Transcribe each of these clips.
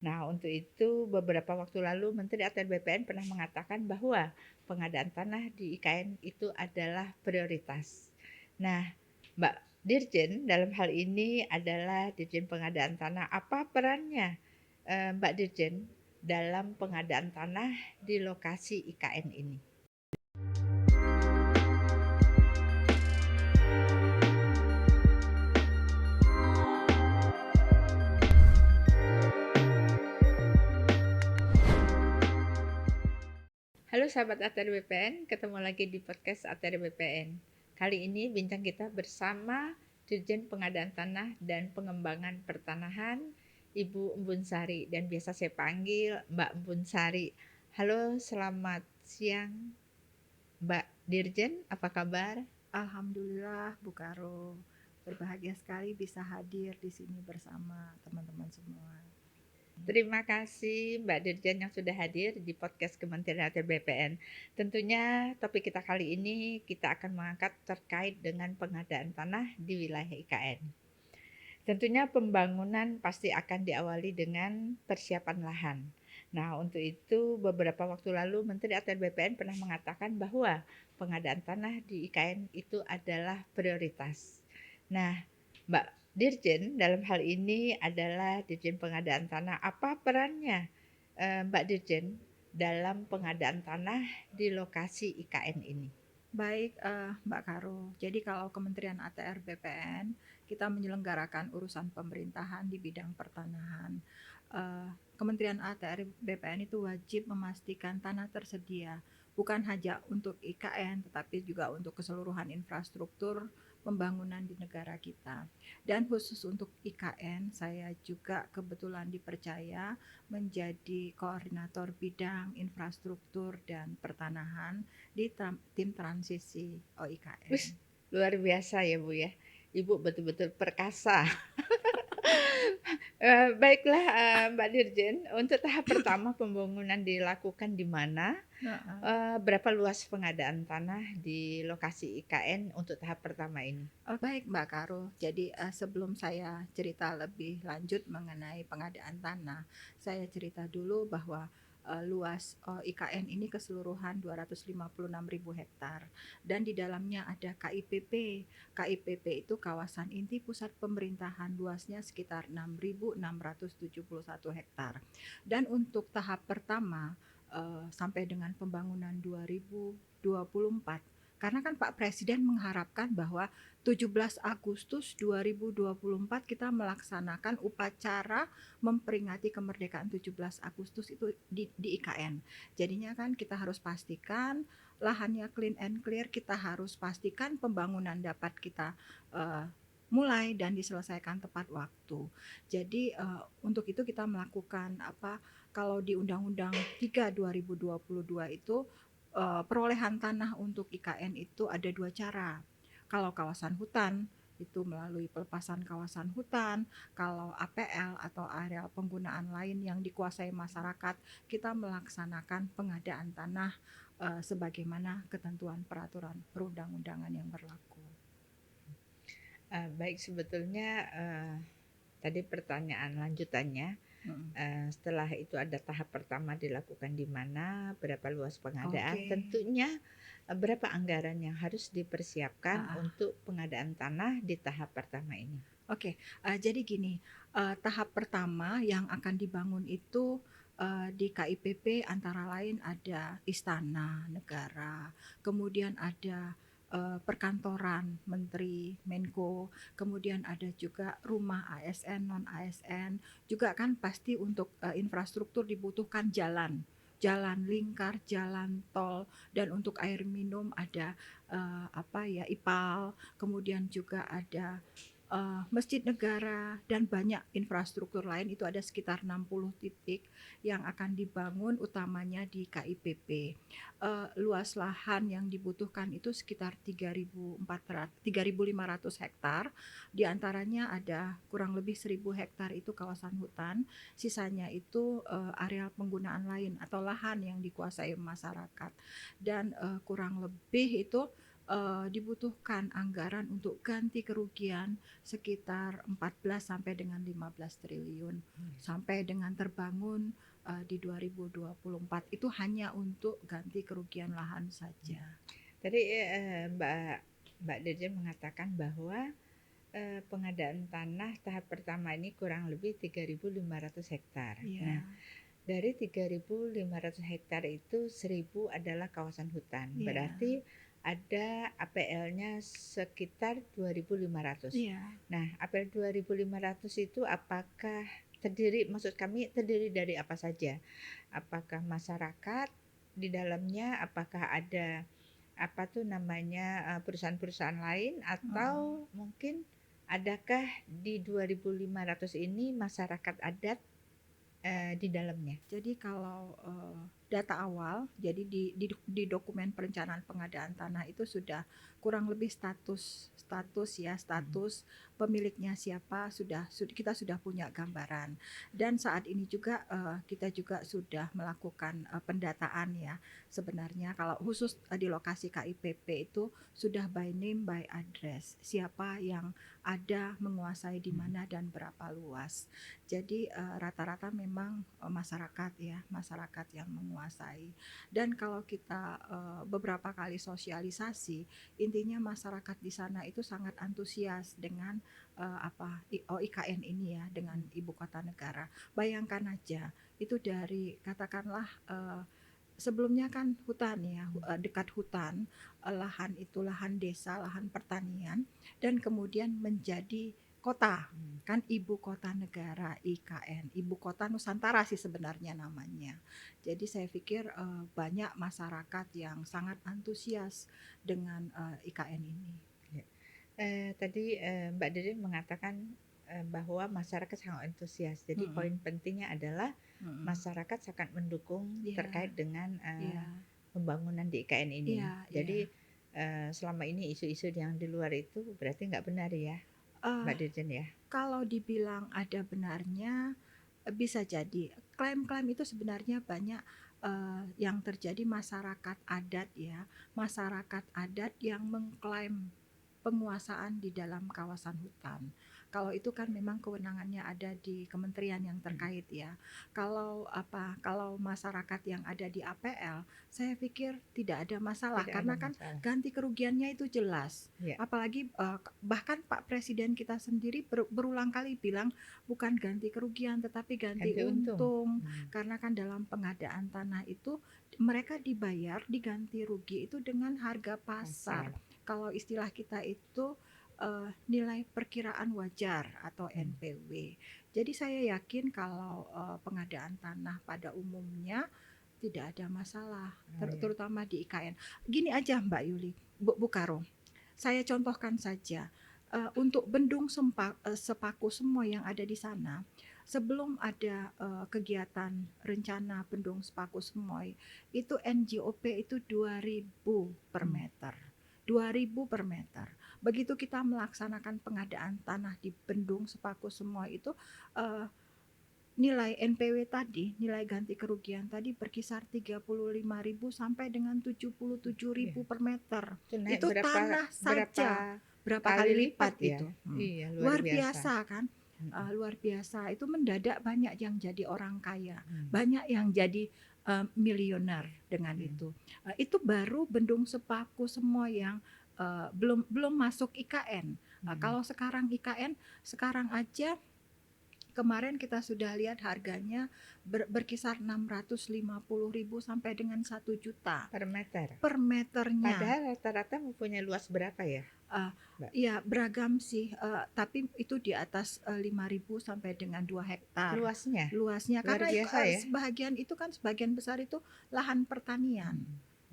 Nah, untuk itu beberapa waktu lalu Menteri ATR BPN pernah mengatakan bahwa pengadaan tanah di IKN itu adalah prioritas. Nah, Mbak Dirjen dalam hal ini adalah Dirjen Pengadaan Tanah. Apa perannya Mbak Dirjen dalam pengadaan tanah di lokasi IKN ini? Halo sahabat ATR BPN, ketemu lagi di podcast ATR BPN. Kali ini bincang kita bersama Dirjen Pengadaan Tanah dan Pengembangan Pertanahan, Ibu Embun Sari, dan biasa saya panggil Mbak Embun Sari. Halo, selamat siang Mbak Dirjen, apa kabar? Alhamdulillah Bu Karo, berbahagia sekali bisa hadir di sini bersama teman-teman semua. Terima kasih Mbak Dirjen yang sudah hadir di podcast Kementerian ATR BPN. Tentunya topik kita kali ini kita akan mengangkat terkait dengan pengadaan tanah di wilayah IKN. Tentunya pembangunan pasti akan diawali dengan persiapan lahan. Nah, untuk itu beberapa waktu lalu Menteri ATR BPN pernah mengatakan bahwa pengadaan tanah di IKN itu adalah prioritas. Nah, Mbak Dirjen dalam hal ini adalah Dirjen Pengadaan Tanah. Apa perannya Mbak Dirjen dalam pengadaan tanah di lokasi IKN ini? Baik Mbak Karo, jadi kalau Kementerian ATR BPN kita menyelenggarakan urusan pemerintahan di bidang pertanahan. Kementerian ATR BPN itu wajib memastikan tanah tersedia bukan hanya untuk IKN tetapi juga untuk keseluruhan infrastruktur pembangunan di negara kita. Dan khusus untuk IKN, saya juga kebetulan dipercaya menjadi koordinator bidang infrastruktur dan pertanahan di tim transisi OIKN. Wih, luar biasa ya Bu ya. Ibu betul-betul perkasa. Baiklah Mbak Dirjen, untuk tahap pertama pembangunan dilakukan di mana? Berapa luas pengadaan tanah di lokasi IKN untuk tahap pertama ini? Oh, baik Mbak Karo, jadi sebelum saya cerita lebih lanjut mengenai pengadaan tanah, saya cerita dulu bahwa luas IKN ini keseluruhan 256.000 hektar dan di dalamnya ada KIPP. KIPP itu kawasan inti pusat pemerintahan, luasnya sekitar 6.671 hektar. Dan untuk tahap pertama sampai dengan pembangunan 2024, karena kan Pak Presiden mengharapkan bahwa 17 Agustus 2024 kita melaksanakan upacara memperingati kemerdekaan 17 Agustus itu di IKN. Jadinya kan kita harus pastikan lahannya clean and clear, kita harus pastikan pembangunan dapat kita mulai dan diselesaikan tepat waktu. Jadi untuk itu kita melakukan kalau di Undang-Undang 3 2022 itu perolehan tanah untuk IKN itu ada dua cara. Kalau kawasan hutan itu melalui pelepasan kawasan hutan, kalau APL atau areal penggunaan lain yang dikuasai masyarakat, kita melaksanakan pengadaan tanah sebagaimana ketentuan peraturan perundang-undangan yang berlaku. Baik, sebetulnya tadi pertanyaan lanjutannya, setelah itu ada tahap pertama dilakukan di mana, berapa luas pengadaan, tentunya berapa anggaran yang harus dipersiapkan untuk pengadaan tanah di tahap pertama ini? Oke, jadi gini, tahap pertama yang akan dibangun itu di KIPP antara lain ada istana negara, kemudian ada perkantoran menteri, Menko, kemudian ada juga rumah ASN, non ASN, juga kan pasti untuk infrastruktur dibutuhkan jalan, jalan lingkar, jalan tol, dan untuk air minum ada IPAL, kemudian juga ada masjid negara dan banyak infrastruktur lain, itu ada sekitar 60 titik yang akan dibangun utamanya di KIPP. Luas lahan yang dibutuhkan itu sekitar 3.500 hektar, diantaranya ada kurang lebih 1.000 hektar itu kawasan hutan, sisanya itu areal penggunaan lain atau lahan yang dikuasai masyarakat, dan kurang lebih itu dibutuhkan anggaran untuk ganti kerugian sekitar 14 sampai dengan 15 triliun sampai dengan terbangun di 2024 itu hanya untuk ganti kerugian lahan saja. Tadi Mbak Dirjen mengatakan bahwa pengadaan tanah tahap pertama ini kurang lebih 3.500 hektar. Iya, Nah, dari 3.500 hektar itu 1.000 adalah kawasan hutan. iya, Berarti ada APL-nya sekitar 2.500. iya. Nah, APL 2.500 itu apakah maksud kami terdiri dari apa saja? Apakah masyarakat di dalamnya, apakah ada apa tuh namanya perusahaan-perusahaan lain, atau mungkin adakah di 2.500 ini masyarakat adat di dalamnya? Jadi kalau data awal, jadi di dokumen perencanaan pengadaan tanah itu sudah kurang lebih status pemiliknya siapa kita sudah punya gambaran. Dan saat ini juga kita juga sudah melakukan pendataan ya. Sebenarnya kalau khusus di lokasi KIPP itu sudah by name by address, siapa yang ada menguasai di mana dan berapa luas. Jadi rata-rata memang masyarakat yang menguasai. Dan kalau kita beberapa kali sosialisasi, intinya masyarakat di sana itu sangat antusias dengan IKN ini ya, dengan ibu kota negara. Bayangkan aja, itu dari katakanlah sebelumnya kan hutan ya, dekat hutan, lahan itu lahan desa, lahan pertanian, dan kemudian menjadi kota, kan ibu kota negara IKN, ibu kota Nusantara sih sebenarnya namanya. Jadi saya pikir banyak masyarakat yang sangat antusias dengan IKN ini. Tadi Mbak Dede mengatakan bahwa masyarakat sangat antusias. Jadi poin pentingnya adalah masyarakat sangat mendukung terkait dengan pembangunan di IKN ini. Jadi selama ini isu-isu yang di luar itu berarti nggak benar ya, Mbak Dirjen ya? Kalau dibilang ada benarnya, bisa jadi. Klaim-klaim itu sebenarnya banyak yang terjadi masyarakat adat ya, masyarakat adat yang mengklaim penguasaan di dalam kawasan hutan. Kalau itu kan memang kewenangannya ada di kementerian yang terkait ya. Kalau masyarakat yang ada di APL, saya pikir tidak ada masalah karena kan ganti kerugiannya itu jelas. Apalagi bahkan Pak Presiden kita sendiri berulang kali bilang bukan ganti kerugian tetapi ganti untung. Karena kan dalam pengadaan tanah itu mereka diganti rugi itu dengan harga pasar. Kalau istilah kita itu nilai perkiraan wajar atau NPW. Jadi saya yakin kalau pengadaan tanah pada umumnya tidak ada masalah, terutama di IKN. Gini aja Mbak Yuli, Bu Karo, saya contohkan saja untuk bendung Sepaku semua yang ada di sana. Sebelum ada kegiatan rencana bendung Sepaku Semoy, itu NJOP itu 2.000 per meter. 2.000 per meter. Begitu kita melaksanakan pengadaan tanah di bendung Sepaku Semoy itu nilai NPW tadi, nilai ganti kerugian tadi berkisar 35.000 sampai dengan 77.000 per meter. Itu tanah saja berapa kali lipat ya? Itu. Luar biasa kan? Luar biasa. Itu mendadak banyak yang jadi orang kaya, banyak yang jadi miliuner dengan itu. Itu baru bendung Sepaku semua yang belum masuk IKN. Kalau sekarang IKN, sekarang aja kemarin kita sudah lihat harganya berkisar 650.000 sampai dengan 1 juta per meter. Per meternya. Padahal rata-rata mempunyai luas berapa ya? Ya beragam sih, tapi itu di atas 5.000 sampai dengan 2 hektar. Luasnya Karena biasa, ya? sebagian besar itu lahan pertanian.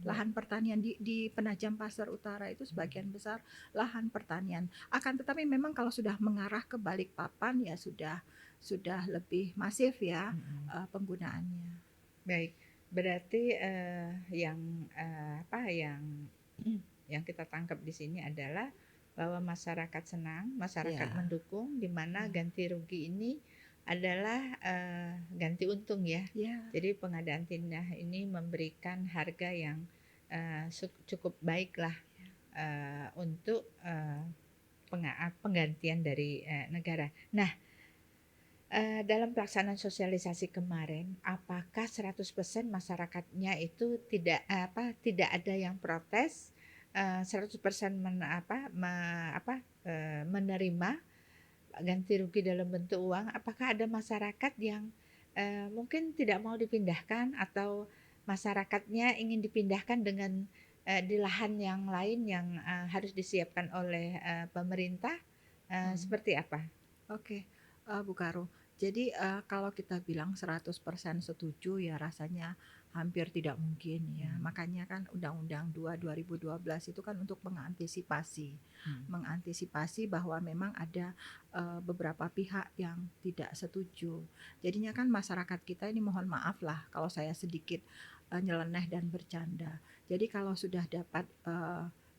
Lahan pertanian di Penajam Pasir Utara itu sebagian besar lahan pertanian. Akan tetapi memang kalau sudah mengarah ke Balikpapan ya sudah lebih masif ya penggunaannya. Baik, berarti yang kita tangkap di sini adalah bahwa masyarakat senang, masyarakat mendukung, di mana ganti rugi ini adalah ganti untung ya. Jadi pengadaan tanah ini memberikan harga yang cukup baik lah untuk, penggantian dari, negara. Nah, dalam pelaksanaan sosialisasi kemarin, apakah 100% masyarakatnya itu tidak ada yang protes, 100% menerima ganti rugi dalam bentuk uang? Apakah ada masyarakat yang, mungkin tidak mau dipindahkan atau masyarakatnya ingin dipindahkan dengan, di lahan yang lain yang, harus disiapkan oleh, pemerintah, Mhm. seperti apa? Oke, Bu Karo. Jadi, kalau kita bilang 100% setuju ya rasanya hampir tidak mungkin ya. Mmm, Makanya kan Undang-Undang 2 2012 itu kan untuk mengantisipasi. mhm, Mengantisipasi bahwa memang ada, beberapa pihak yang tidak setuju. Jadinya kan masyarakat kita ini mohon maaf lah kalau saya sedikit, nyeleneh dan bercanda. Jadi kalau sudah dapat,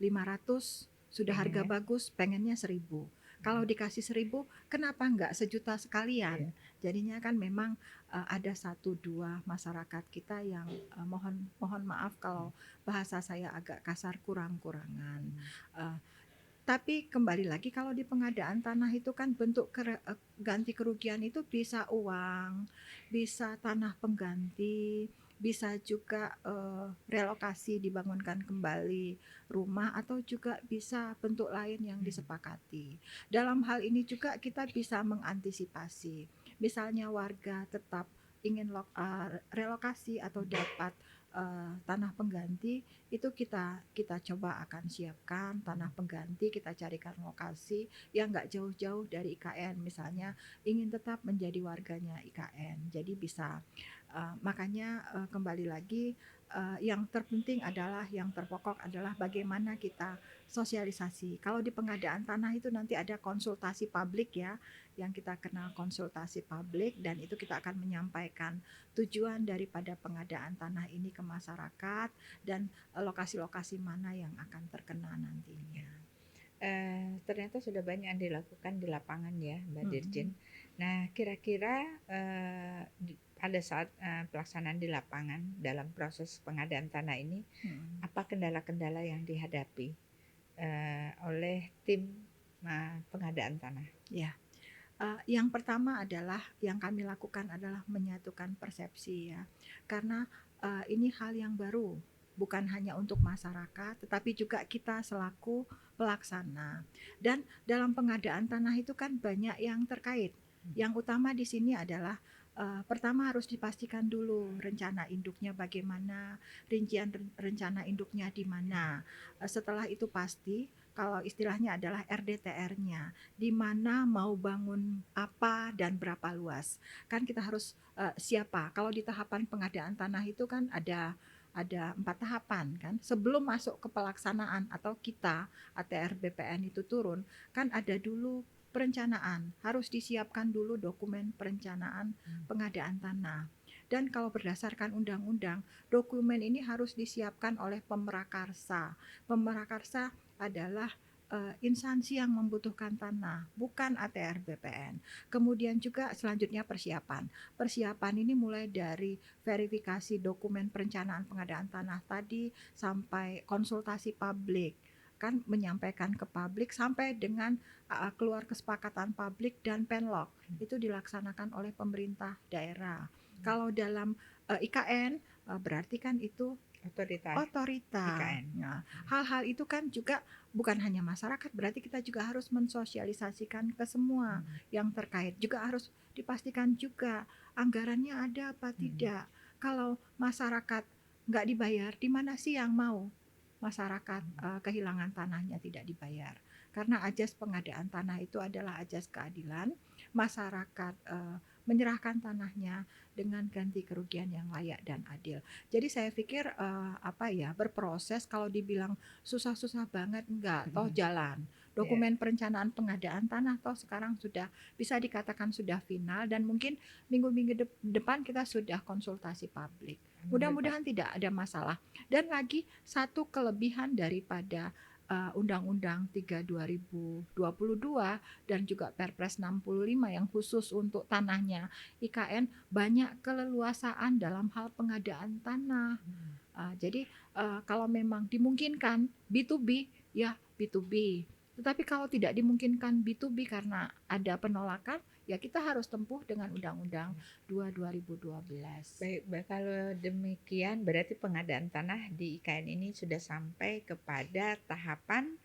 500 sudah harga pengennya bagus pengennya 1.000. Kalau mhm, dikasih 1.000 kenapa enggak sejuta iya, sekalian? Jadinya kan memang, ada satu 2 masyarakat kita yang, mohon mohon maaf mmm, kalau bahasa saya agak kasar kurang-kurangan. mmm, Eee, tapi kembali lagi kalau di pengadaan tanah itu kan bentuk ganti kerugian itu bisa uang, bisa tanah pengganti, bisa juga, relokasi dibangunkan kembali rumah atau juga bisa bentuk lain yang mhm, disepakati. Dalam hal ini juga kita bisa mengantisipasi. Misalnya warga tetap ingin relokasi atau mhm, dapat, tanah pengganti, itu kita kita coba akan siapkan tanah mhm, pengganti, kita carikan lokasi yang nggak jauh-jauh dari IKN, misalnya ingin tetap menjadi warganya IKN. Jadi bisa, makanya, kembali lagi, yang terpenting adalah yang terpokok adalah bagaimana kita sosialisasi. Kalau di pengadaan tanah itu nanti ada konsultasi publik ya, yang kita kenal konsultasi publik dan itu kita akan menyampaikan tujuan daripada pengadaan tanah ini ke masyarakat dan lokasi-lokasi mana yang akan terkena ya. nantinya. Ternyata sudah banyak yang dilakukan di lapangan ya, Mbak Mhm, Dirjen. Nah, kira-kira, pada saat, pelaksanaan di lapangan dalam proses pengadaan tanah ini, mhm. apa kendala-kendala yang dihadapi, oleh tim, pengadaan tanah? Ya, yang pertama adalah yang kami lakukan adalah menyatukan persepsi ya. Karena, ini hal yang baru, bukan hanya untuk masyarakat, tetapi juga kita selaku pelaksana. Dan dalam pengadaan tanah itu kan banyak yang terkait. Mhm, Yang utama di sini adalah, pertama harus dipastikan dulu rencana induknya bagaimana, rincian rencana induknya di mana. Setelah itu pasti, kalau istilahnya adalah RDTR-nya di mana mau bangun apa dan berapa luas. Kan kita harus, siapa, kalau di tahapan pengadaan tanah itu kan ada 4 tahapan kan. Sebelum masuk ke pelaksanaan atau kita ATR BPN itu turun, kan ada dulu perencanaan, harus disiapkan dulu dokumen perencanaan mmm, pengadaan tanah. Dan kalau berdasarkan undang-undang, dokumen ini harus disiapkan oleh Pemrakarsa. Pemrakarsa adalah instansi yang membutuhkan tanah, bukan ATR BPN. Kemudian juga selanjutnya persiapan. Persiapan ini mulai dari verifikasi dokumen perencanaan pengadaan tanah tadi sampai konsultasi publik kan menyampaikan ke publik sampai dengan keluar kesepakatan publik dan penlog mhm, itu dilaksanakan oleh pemerintah daerah. mmm, Kalau dalam IKN berarti kan itu otoritas otorita. IKN. Nah, hal-hal itu kan juga bukan hanya masyarakat, berarti kita juga harus mensosialisasikan ke semua Mhm, yang terkait. Juga harus dipastikan juga anggarannya ada apa mhm, tidak. Kalau masyarakat nggak dibayar, di mana sih yang mau masyarakat mhm, kehilangan tanahnya tidak dibayar? Karena ajas pengadaan tanah itu adalah ajas keadilan, masyarakat menyerahkan tanahnya dengan ganti kerugian yang layak dan adil. Jadi saya pikir, apa ya, berproses kalau dibilang susah-susah banget enggak, toh mhm, jalan. iya, Dokumen perencanaan pengadaan tanah toh sekarang sudah bisa dikatakan sudah final dan mungkin minggu-minggu depan kita sudah konsultasi publik. aman dan Pak. Mudah-mudahan tidak ada masalah. Dan lagi satu kelebihan daripada, Undang-Undang 3 2022 dan juga Perpres 65 yang khusus untuk tanahnya IKN banyak keleluasaan dalam hal pengadaan tanah. Mhm, Jadi, kalau memang dimungkinkan B2B, ya B2B. Tetapi kalau tidak dimungkinkan B2B karena ada penolakan, ya kita harus tempuh dengan Undang-Undang 2 2012. Baik, kalau demikian berarti pengadaan tanah di IKN ini sudah sampai kepada tahapan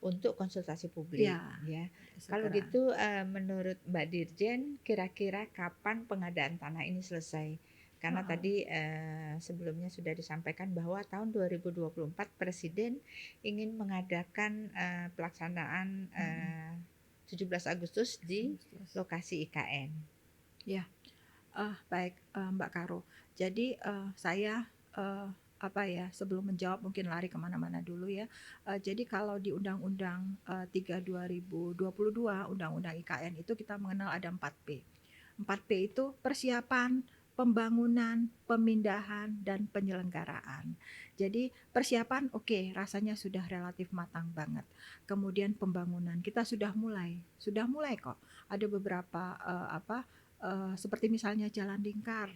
untuk konsultasi publik, Ya, ya. Kalau segera. gitu, menurut Mbak Dirjen, kira-kira kapan pengadaan tanah ini selesai? Karena Heeh. tadi, sebelumnya sudah disampaikan bahwa tahun 2024 Presiden ingin mengadakan, pelaksanaan, 17 Agustus di lokasi IKN. Ya. Baik, Mbak Karo. Jadi, saya, sebelum menjawab mungkin lari kemana-mana dulu ya. Jadi kalau di Undang-Undang, 3 2022, Undang-Undang IKN itu kita mengenal ada 4P. 4P itu persiapan, pembangunan, pemindahan, dan penyelenggaraan. Jadi persiapan oke, rasanya sudah relatif matang banget. Kemudian pembangunan kita sudah mulai kok. Ada beberapa, seperti misalnya Jalan Lingkar,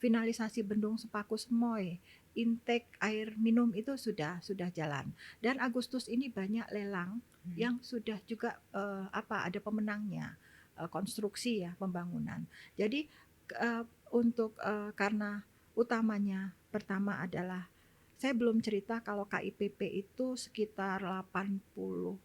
finalisasi Bendung Sepaku Semoy, intake air minum itu sudah jalan. Dan Agustus ini banyak lelang yang sudah juga ada pemenangnya, konstruksi ya, pembangunan. Jadi karena utamanya pertama adalah saya belum cerita kalau KIPP itu sekitar 87%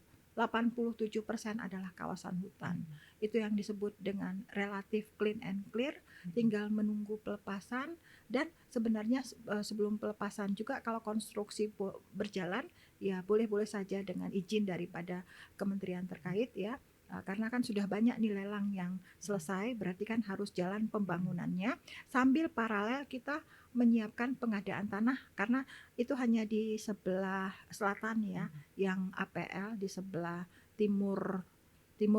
adalah kawasan hutan. Itu yang disebut dengan relatif clean and clear, tinggal menunggu pelepasan. Dan sebenarnya sebelum pelepasan juga kalau konstruksi berjalan, ya boleh-boleh saja dengan izin daripada kementerian terkait ya. Karena kan sudah banyak nih lelang yang selesai, berarti kan harus jalan pembangunannya. Sambil paralel kita menyiapkan pengadaan tanah, karena itu hanya di sebelah selatan ya, yang APL di sebelah timur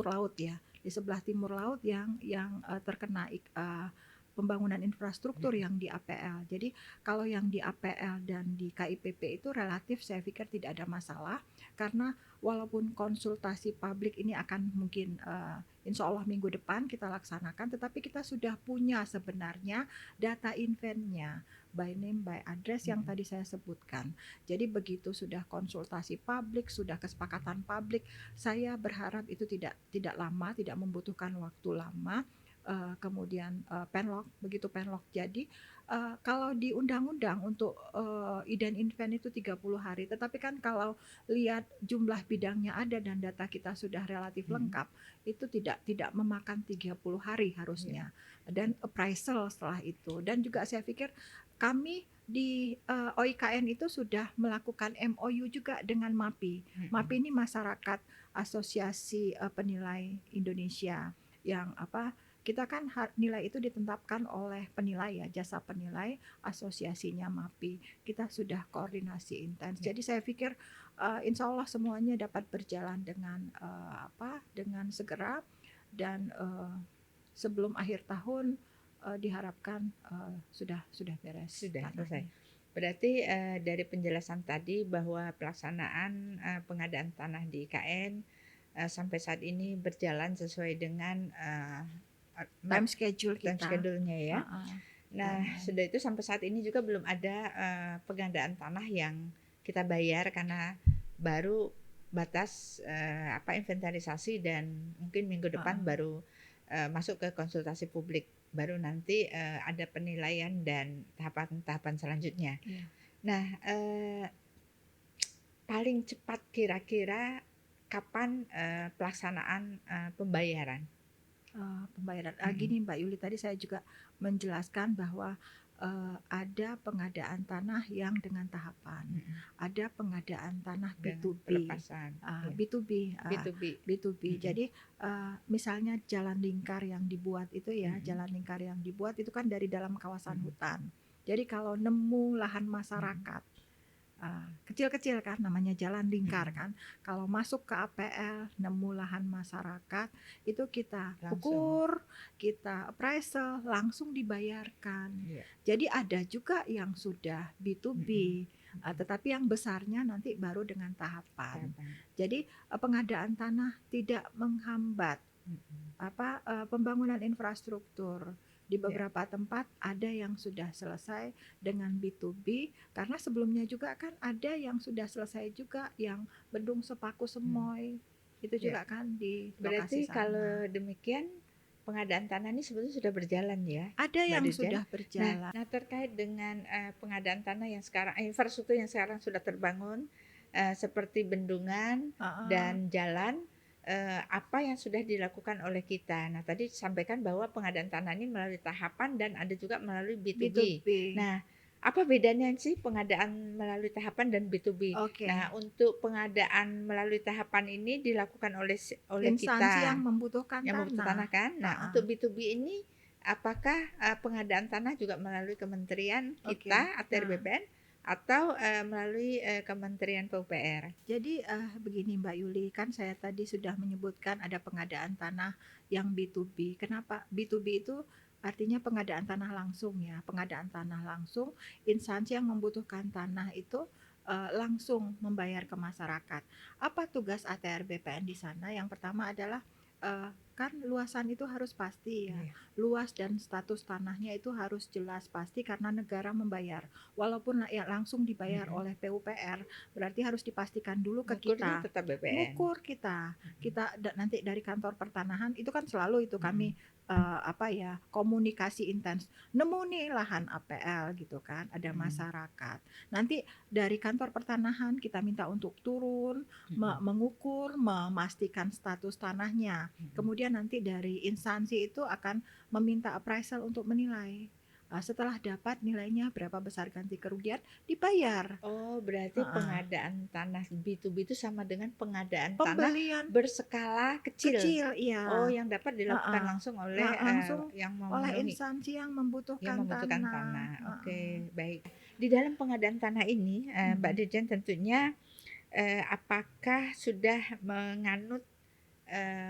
laut ya, di sebelah timur laut yang terkena pembangunan infrastruktur yang di APL. Jadi kalau yang di APL dan di KIPP itu relatif saya pikir tidak ada masalah, karena walaupun konsultasi publik ini akan mungkin insya Allah minggu depan kita laksanakan, tetapi kita sudah punya sebenarnya data inventnya by name by address yang tadi saya sebutkan. Jadi begitu sudah konsultasi publik, sudah kesepakatan publik, saya berharap itu tidak lama, tidak membutuhkan waktu lama. Kemudian penlok, begitu penlok jadi kalau di undang-undang untuk iden invent itu 30 hari, tetapi kan kalau lihat jumlah bidangnya ada dan data kita sudah relatif lengkap, itu tidak memakan 30 hari harusnya. Dan appraisal setelah itu. Dan juga saya pikir kami di OIKN itu sudah melakukan MOU juga dengan MAPI. MAPI ini Masyarakat Asosiasi Penilai Indonesia, yang kita kan nilai itu ditetapkan oleh penilai ya, jasa penilai, asosiasinya MAPI. Kita sudah koordinasi intens. Jadi saya pikir insya Allah semuanya dapat berjalan dengan segera, dan sebelum akhir tahun diharapkan sudah beres. Sudah selesai. Berarti dari penjelasan tadi bahwa pelaksanaan pengadaan tanah di IKN sampai saat ini berjalan sesuai dengan time schedule-nya ya. Nah, sudah itu sampai saat ini juga belum ada pengadaan tanah yang kita bayar karena baru batas inventarisasi, dan mungkin minggu depan baru masuk ke konsultasi publik, baru nanti ada penilaian dan tahapan-tahapan selanjutnya. Nah, paling cepat kira-kira kapan pelaksanaan pembayaran? Gini Mbak Yuli, tadi saya juga menjelaskan bahwa ada pengadaan tanah yang dengan tahapan, ada pengadaan tanah B2B, B2B. Jadi misalnya jalan lingkar yang dibuat itu ya, jalan lingkar yang dibuat itu kan dari dalam kawasan hutan. Jadi kalau nemu lahan masyarakat, kecil-kecil kan, namanya jalan lingkar kan, kalau masuk ke APL nemu lahan masyarakat, itu kita ukur, kita appraisal, langsung dibayarkan. Jadi ada juga yang sudah B2B, tetapi yang besarnya nanti baru dengan tahapan. Jadi pengadaan tanah tidak menghambat pembangunan infrastruktur. Di Ya, beberapa tempat ada yang sudah selesai dengan B2B, karena sebelumnya juga kan ada yang sudah selesai juga yang Bendung Sepaku hmm, Semoy, itu ya. juga kan di lokasi Berarti sana. kalau demikian pengadaan tanah ini sebetulnya sudah berjalan ya, Ada Mbak yang Dirjen? sudah Nah, berjalan. terkait dengan pengadaan tanah yang sekarang, infrastruktur yang sekarang sudah terbangun, seperti bendungan Heeh, dan jalan, apa yang sudah dilakukan oleh kita? Nah, tadi disampaikan bahwa pengadaan tanah ini melalui tahapan dan ada juga melalui B2B. B2B. Nah, apa bedanya sih pengadaan melalui tahapan dan B2B? Nah, Oke. untuk pengadaan melalui tahapan ini dilakukan oleh Instansi yang kita membutuhkan yang membutuhkan tanah. tanah kan. Nah, Heeh. untuk B2B ini apakah pengadaan tanah juga melalui kementerian Oke. kita ATR Nah, BPN atau melalui Kementerian PUPR? jadi begini Mbak Yuli, kan saya tadi sudah menyebutkan ada pengadaan tanah yang B2B. Kenapa? B2B itu artinya pengadaan tanah langsung ya. Pengadaan tanah langsung, instansi yang membutuhkan tanah itu langsung membayar ke masyarakat. Apa tugas ATR BPN di sana? Yang pertama adalah kan luasan itu harus pasti ya. Iya. Luas dan status tanahnya itu harus jelas pasti karena negara membayar. Walaupun ya langsung dibayar Mm-mm. oleh PUPR, berarti harus dipastikan dulu ke Ngukurnya kita. tetap BPN. Ngukur kita. Nanti dari kantor pertanahan itu kan selalu itu Mm-mm. kami apa ya, komunikasi intens. Nemu nih lahan APL gitu kan, ada Mm-mm. masyarakat. Nanti dari kantor pertanahan kita minta untuk turun, Mm-mm. mengukur, memastikan status tanahnya. Mm-mm. Kemudian nanti dari instansi itu akan meminta appraisal untuk menilai. Setelah dapat nilainya berapa besar ganti kerugian, dibayar. Oh, berarti Heeh. pengadaan tanah B2B itu sama dengan pengadaan tanah Pembelian berskala kecil. kecil, Oh, iya. yang dapat dilakukan Heeh. langsung oleh Langsung yang oleh memenuhi instansi yang membutuhkan membutuhkan tanah. tanah. Oke, Heeh. baik. Di dalam pengadaan tanah ini, Mbak Mhm. Dirjen tentunya apakah sudah menganut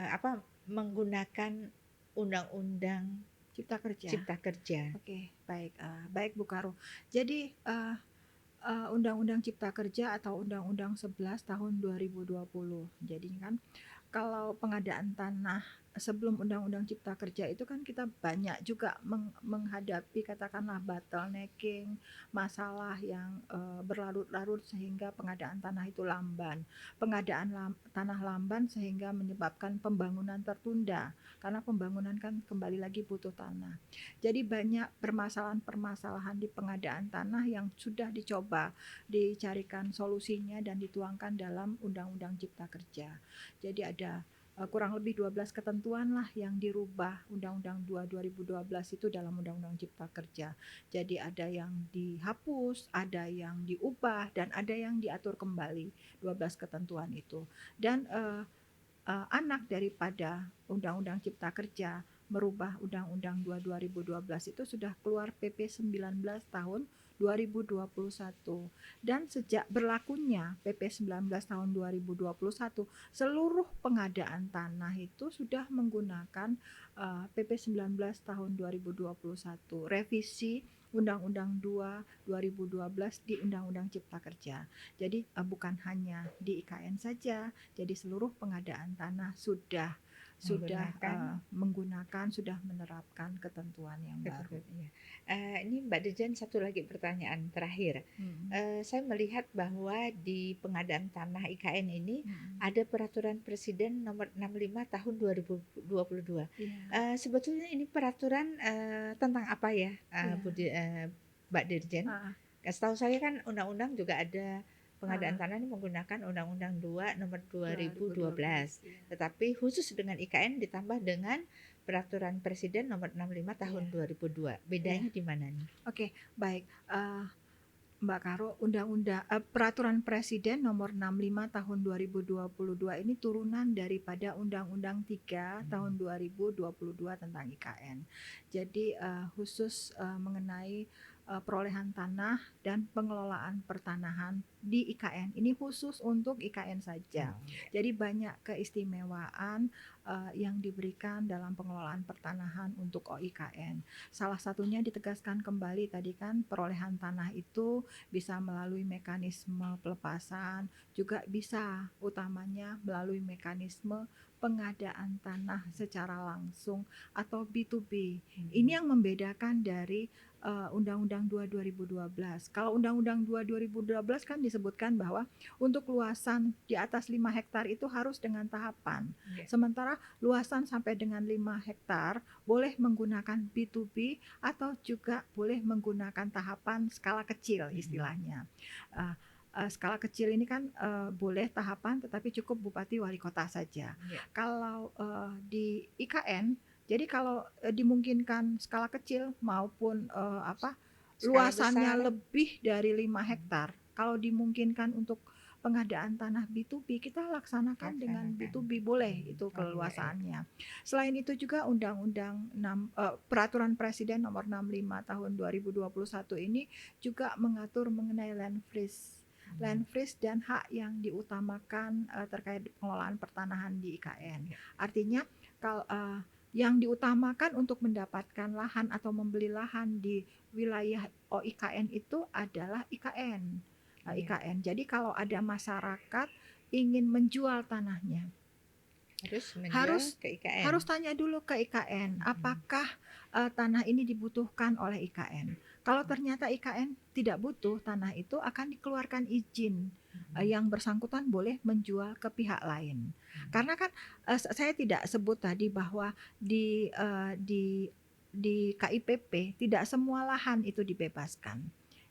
apa menggunakan undang-undang Cipta Kerja. Cipta Kerja? Oke, baik, baik Bu Karo. Jadi Undang-Undang Cipta Kerja atau Undang-Undang 11 tahun 2020. Jadi kan kalau pengadaan tanah sebelum Undang-Undang Cipta Kerja itu kan kita banyak juga menghadapi katakanlah bottlenecking, masalah yang berlarut-larut sehingga pengadaan tanah itu lamban. Tanah lamban sehingga menyebabkan pembangunan tertunda karena pembangunan kan kembali lagi butuh tanah. Jadi banyak permasalahan-permasalahan di pengadaan tanah yang sudah dicoba dicarikan solusinya dan dituangkan dalam Undang-Undang Cipta Kerja. Jadi ada kurang lebih 12 ketentuan lah yang dirubah Undang-Undang 2 2012 itu dalam Undang-Undang Cipta Kerja. Jadi ada yang dihapus, ada yang diubah dan ada yang diatur kembali 12 ketentuan itu. Dan anak daripada Undang-Undang Cipta Kerja merubah Undang-Undang 2 2012 itu sudah keluar PP 19 tahun 2021 dan sejak berlakunya PP 19 tahun 2021 seluruh pengadaan tanah itu sudah menggunakan PP 19 tahun 2021 revisi Undang-Undang 2 2012 di Undang-Undang Cipta Kerja. Jadi bukan hanya di IKN saja, jadi seluruh pengadaan tanah sudah Menggunakan menggunakan, sudah menerapkan ketentuan yang baru. ketentuan iya. Ini Mbak Dirjen satu lagi pertanyaan terakhir. Mhm, Saya melihat bahwa di pengadaan tanah IKN ini mhm. ada peraturan presiden nomor 65 tahun 2022. Iya, Sebetulnya ini peraturan, tentang apa ya, iya. Mbak Dirjen? Heeh, Setahu saya kan undang-undang juga ada pengadaan heeh. tanah ini menggunakan Undang-Undang 2 nomor 2012, 2012. iya. Tetapi khusus dengan IKN ditambah dengan peraturan presiden nomor 65 Iya, tahun 2002. iya. Bedanya di mana nih? Oke, baik. Mbak Karo, Peraturan Presiden Nomor 65 Tahun 2022 ini turunan daripada Undang-Undang 3 Tahun 2022 tentang IKN. Jadi khusus mengenai perolehan tanah dan pengelolaan pertanahan di IKN. Ini khusus untuk IKN saja. Oh, ya. Jadi banyak keistimewaan yang diberikan dalam pengelolaan pertanahan untuk OIKN. Salah satunya ditegaskan kembali tadi kan perolehan tanah itu bisa melalui mekanisme pelepasan, juga bisa utamanya melalui mekanisme pengadaan tanah secara langsung atau B2B. Ini yang membedakan dari Undang-Undang 2 2012. Kalau Undang-Undang 2 2012 kan disebutkan bahwa untuk luasan di atas 5 hektar itu harus dengan tahapan. Ya. Sementara luasan sampai dengan 5 hektar boleh menggunakan B2B atau juga boleh menggunakan tahapan skala kecil istilahnya. Skala kecil ini kan boleh tahapan tetapi cukup bupati wali kota saja. Ya. Kalau di IKN, jadi kalau dimungkinkan skala kecil maupun Skala luasannya besar. lebih dari 5 hektar, kalau dimungkinkan untuk pengadaan tanah B2B, kita laksanakan dengan B2B, boleh itu keluasannya. Selain itu juga Peraturan Presiden nomor 65 tahun 2021 ini juga mengatur mengenai land freeze dan hak yang diutamakan terkait pengelolaan pertanahan di IKN. Artinya kalau yang diutamakan untuk mendapatkan lahan atau membeli lahan di wilayah OIKN itu adalah IKN. IKN. Jadi kalau ada masyarakat ingin menjual tanahnya, harus tanya dulu ke IKN, apakah tanah ini dibutuhkan oleh IKN. Kalau ternyata IKN tidak butuh tanah itu, akan dikeluarkan izin yang bersangkutan boleh menjual ke pihak lain. Karena kan saya tidak sebut tadi bahwa di KIPP tidak semua lahan itu dibebaskan.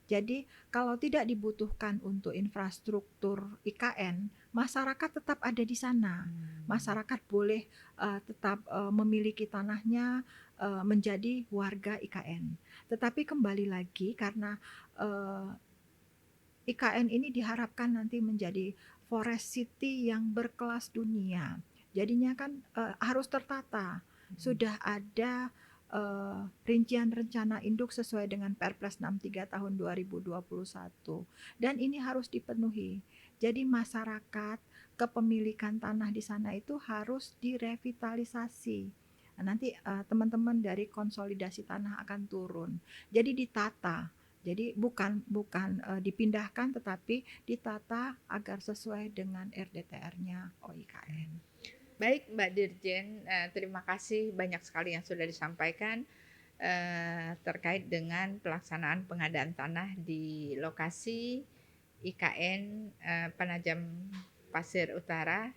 Jadi kalau tidak dibutuhkan untuk infrastruktur IKN, masyarakat tetap ada di sana. Masyarakat boleh tetap memiliki tanahnya, menjadi warga IKN. Tetapi kembali lagi karena IKN ini diharapkan nanti menjadi forest city yang berkelas dunia. Jadinya kan harus tertata. Sudah ada rincian rencana induk sesuai dengan Perpres 63 tahun 2021 dan ini harus dipenuhi. Jadi masyarakat kepemilikan tanah di sana itu harus direvitalisasi. Nanti teman-teman dari konsolidasi tanah akan turun. Jadi ditata. Jadi bukan dipindahkan tetapi ditata agar sesuai dengan RDTR-nya OIKN. Baik Mbak Dirjen, terima kasih banyak sekali yang sudah disampaikan terkait dengan pelaksanaan pengadaan tanah di lokasi IKN Penajam Pasir Utara,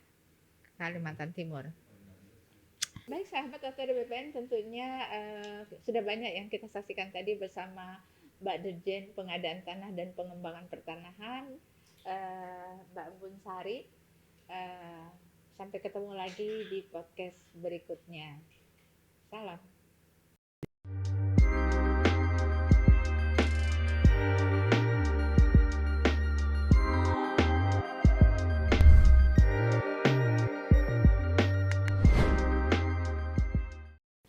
Kalimantan Timur. Baik sahabat ATR BPN, tentunya sudah banyak yang kita saksikan tadi bersama Mbak Dirjen Pengadaan Tanah dan Pengembangan Pertanahan, Mbak Bun Sari. Sampai ketemu lagi di podcast berikutnya. Salam.